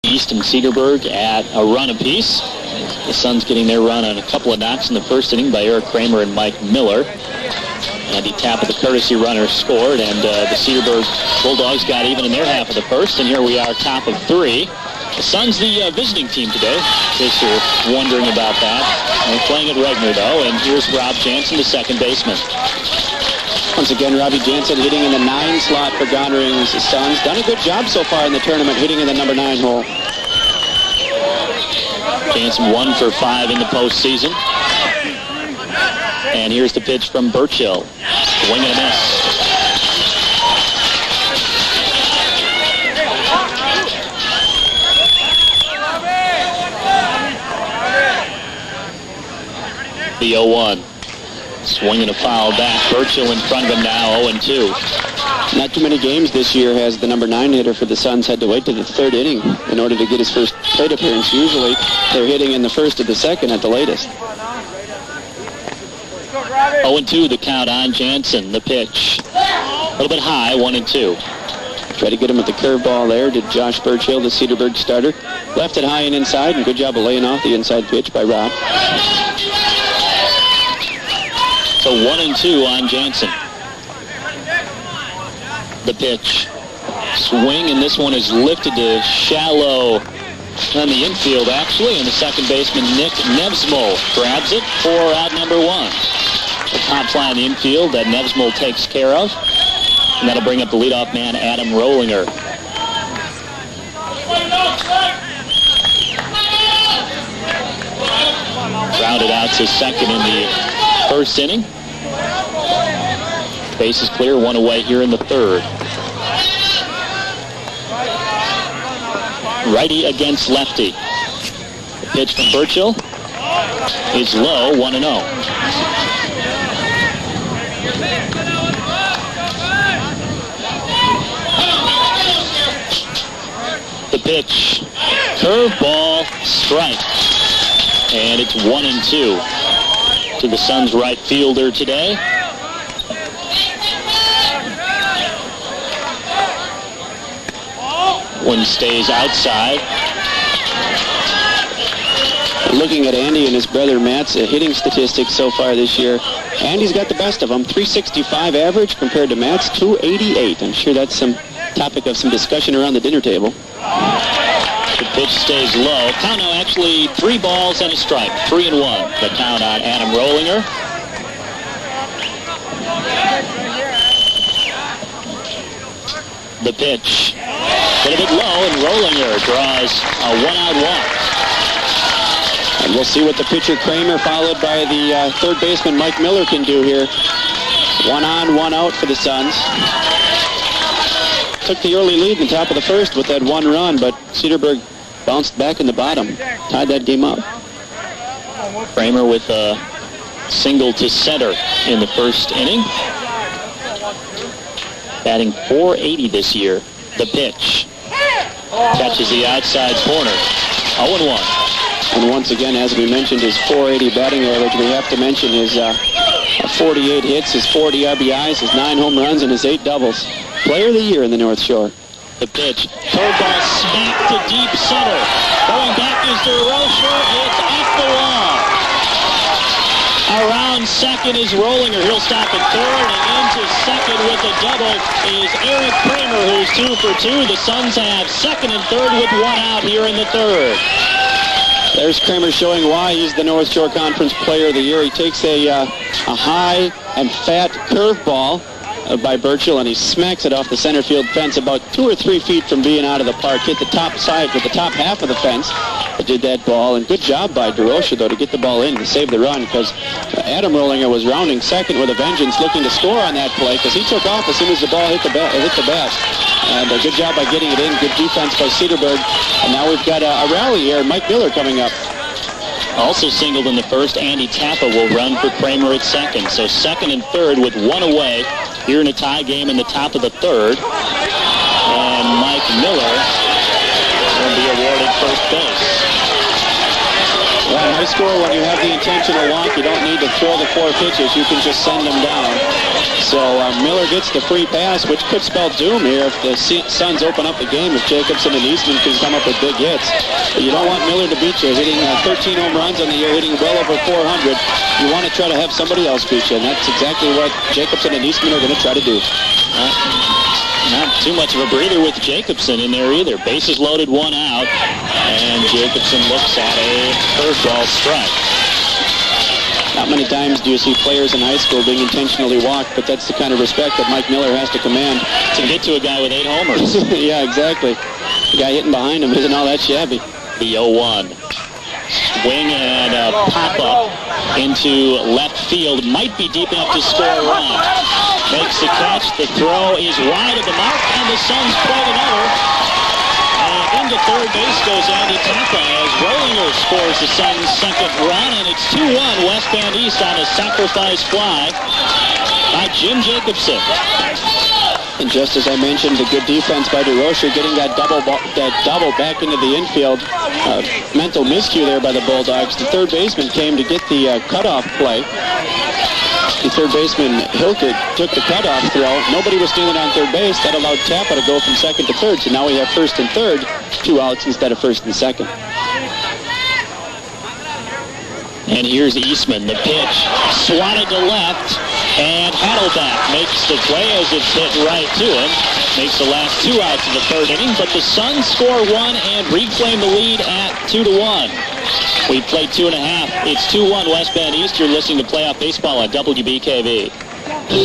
East and Cedarburg at a run apiece. The Suns getting their run on a couple of knocks in the first inning by Eric Kramer and Mike Miller. And the tap of the courtesy runner scored, and the Cedarburg Bulldogs got even in their half of the first. And here we are, top of three. The Suns, the visiting team today, in case you're wondering about that. We're playing at Regner, though, and here's Rob Jansen, the second baseman. Once again, Robbie Jansen hitting in the 9 slot for Gonnering's Suns. Done a good job so far in the tournament, hitting in the number 9 hole. Jansen 1 for 5 in the postseason. And here's the pitch from Burchill. Swing and a miss. The 0-1. Swinging a foul back. Burchill in front of him now, 0-2. Not too many games this year has the number 9 hitter for the Suns had to wait to the 3rd inning in order to get his first plate appearance. Usually they're hitting in the 1st or the 2nd at the latest. 0-2 the count on Jansen. The pitch. A little bit high, 1-2. Try to get him with the curveball there, did Josh Burchill, the Cedarburg starter. Left it high and inside, and good job of laying off the inside pitch by Rob. So 1-2 on Jansen. The pitch. Swing, and this one is lifted to shallow on the infield, actually, and the second baseman, Nick Nevsmo, grabs it for out number 1. The top fly in the infield that Nevsmo takes care of, and that'll bring up the leadoff man, Adam Rollinger. Grounded out to second in the first inning. Base is clear, 1 away here in the 3rd. Righty against lefty. The pitch from Burchill is low, 1-0. The pitch, curveball, strike. And it's 1-2 to the Suns' right fielder today. One stays outside. Looking at Andy and his brother Matt's hitting statistics so far this year, Andy's got the best of them. 365 average compared to Matt's 288. I'm sure that's some topic of some discussion around the dinner table. The pitch stays low. Count now actually 3 balls and a strike. 3-1. The count on Adam Rollinger. The pitch. A little bit low, and Rollinger draws a 1-out walk. And we'll see what the pitcher Kramer, followed by the 3rd baseman Mike Miller, can do here. 1 on, 1 out for the Suns. Took the early lead in the top of the 1st with that 1 run, but Cedarburg bounced back in the bottom, tied that game up. Kramer with a single to center in the first inning. Batting .480 this year. The pitch. Catches the outside corner. 0-1. And once again, as we mentioned, his .480 batting average, we have to mention his 48 hits, his 40 RBIs, his 9 home runs, and his 8 doubles. Player of the year in the North Shore. The pitch. Curveball smacked to deep center. Going back is DeRocher. It's off the wall. Around second is Rollinger. He'll stop at 3rd, and into second with a double is Eric Kramer, who's 2 for 2. The Suns have 2nd and 3rd with 1 out here in the 3rd. There's Kramer showing why he's the North Shore Conference Player of the Year. He takes a high and fat curveball by Burchill, and he smacks it off the center field fence about 2 or 3 feet from being out of the park. Hit the top side with the top half of the fence. Did that ball, and good job by DeRocher, though, to get the ball in to save the run, because Adam Rollinger was rounding second with a vengeance, looking to score on that play, because he took off as soon as the ball hit the bat. And a good job by getting it in. Good defense by Cedarburg. And now we've got a rally here. Mike Miller coming up. Also singled in the first, Andy Tappa will run for Kramer at second. So 2nd and 3rd with 1 away here in a tie game in the top of the 3rd. And Mike Miller will be awarded first base. Well, high score, when you have the intentional walk, you don't need to throw the 4 pitches. You can just send them down. So Miller gets the free pass, which could spell doom here if the Suns open up the game, if Jacobson and Eastman can come up with big hits. But you don't want Miller to beat you, hitting 13 home runs on the year, hitting well over 400. You want to try to have somebody else beat you, and that's exactly what Jacobson and Eastman are going to try to do. Not too much of a breather with Jacobson in there either. Bases loaded, 1 out, and Jacobson looks at a curveball strike. Not many times do you see players in high school being intentionally walked, but that's the kind of respect that Mike Miller has to command. To get to a guy with 8 homers. Yeah, exactly. The guy hitting behind him isn't all that shabby. The 0-1. Swing and a pop-up into left field. Might be deep enough to score a run. Makes the catch. The throw is wide of the mark, and the Suns play another. And into third base goes Andy Tapa as Rollinger scores the Suns' second run, and it's 2-1 West Band East on a sacrifice fly by Jim Jacobson. And just as I mentioned, the good defense by DeRocher getting that double back into the infield. Mental miscue there by the Bulldogs. The third baseman came to get the cutoff play. The third baseman, Hilkert, took the cutoff throw. Nobody was standing on third base. That allowed Tapa to go from second to third. So now we have first and third, 2 outs instead of first and second. And here's Eastman, the pitch, swatted to left, and Hadelback makes the play as it's hit right to him. Makes the last 2 outs of the third inning, but the Suns score 1 and reclaim the lead at 2-1. We played 2.5. It's 2-1 West Bend East. You're listening to Playoff Baseball on WBKV.